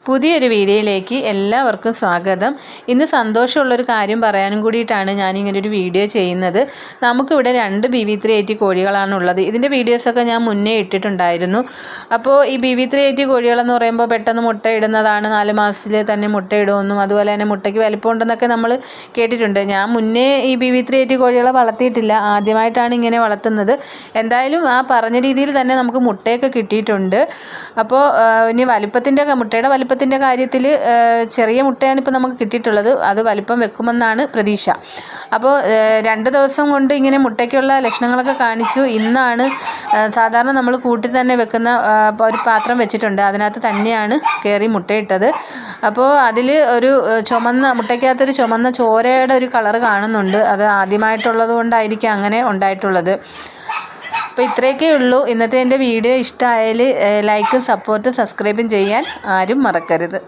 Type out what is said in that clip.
പുതിയൊരു വീഡിയോയിലേക്ക് എല്ലാവർക്കും സ്വാഗതം. ഇന്ന് സന്തോഷമുള്ളൊരു കാര്യം പറയാനും കൂടിയിട്ടാണ് ഞാനിങ്ങനൊരു വീഡിയോ ചെയ്യുന്നത്. നമുക്കിവിടെ 2 BV380 കോഴികളാണുള്ളത്. ഇതിൻ്റെ വീഡിയോസൊക്കെ ഞാൻ മുന്നേ ഇട്ടിട്ടുണ്ടായിരുന്നു. അപ്പോൾ ഈ BV380 കോഴികളെന്ന് പറയുമ്പോൾ പെട്ടെന്ന് മുട്ടയിടുന്നതാണ്, 4 മാസത്തിൽ തന്നെ മുട്ടയിടുമെന്നും അതുപോലെ തന്നെ മുട്ടയ്ക്ക് വലിപ്പമുണ്ടെന്നൊക്കെ നമ്മൾ കേട്ടിട്ടുണ്ട്. ഞാൻ മുന്നേ ഈ BV380 കോഴികളെ വളർത്തിയിട്ടില്ല, ആദ്യമായിട്ടാണ് ഇങ്ങനെ വളർത്തുന്നത്. എന്തായാലും ആ പറഞ്ഞ രീതിയിൽ തന്നെ നമുക്ക് മുട്ടയൊക്കെ കിട്ടിയിട്ടുണ്ട്. അപ്പോൾ ഇനി മുട്ടയുടെ വലിപ്പത്തിൻ്റെ കാര്യത്തിൽ ചെറിയ മുട്ടയാണ് ഇപ്പോൾ നമുക്ക് കിട്ടിയിട്ടുള്ളത്. അത് വലിപ്പം വെക്കുമെന്നാണ് പ്രതീക്ഷ. അപ്പോൾ 2 ദിവസം കൊണ്ട് ഇങ്ങനെ മുട്ടയ്ക്കുള്ള ലക്ഷണങ്ങളൊക്കെ കാണിച്ചു. ഇന്നാണ് സാധാരണ നമ്മൾ കൂട്ടിൽ തന്നെ വെക്കുന്ന ഒരു പാത്രം വെച്ചിട്ടുണ്ട്, അതിനകത്ത് തന്നെയാണ് കയറി മുട്ടയിട്ടത്. അപ്പോൾ അതിൽ ഒരു മുട്ടയ്ക്കകത്തൊരു ചുമന്ന ചോരയുടെ ഒരു കളറ് കാണുന്നുണ്ട്. അത് ആദ്യമായിട്ടുള്ളത് കൊണ്ടായിരിക്കും അങ്ങനെ ഉണ്ടായിട്ടുള്ളത്. അപ്പോൾ ഇത്രയൊക്കെ ഉള്ളൂ. ഇന്നത്തെ എൻ്റെ വീഡിയോ ഇഷ്ടമായാൽ ലൈക്കും സപ്പോർട്ടും സബ്സ്ക്രൈബും ചെയ്യാൻ ആരും മറക്കരുത്.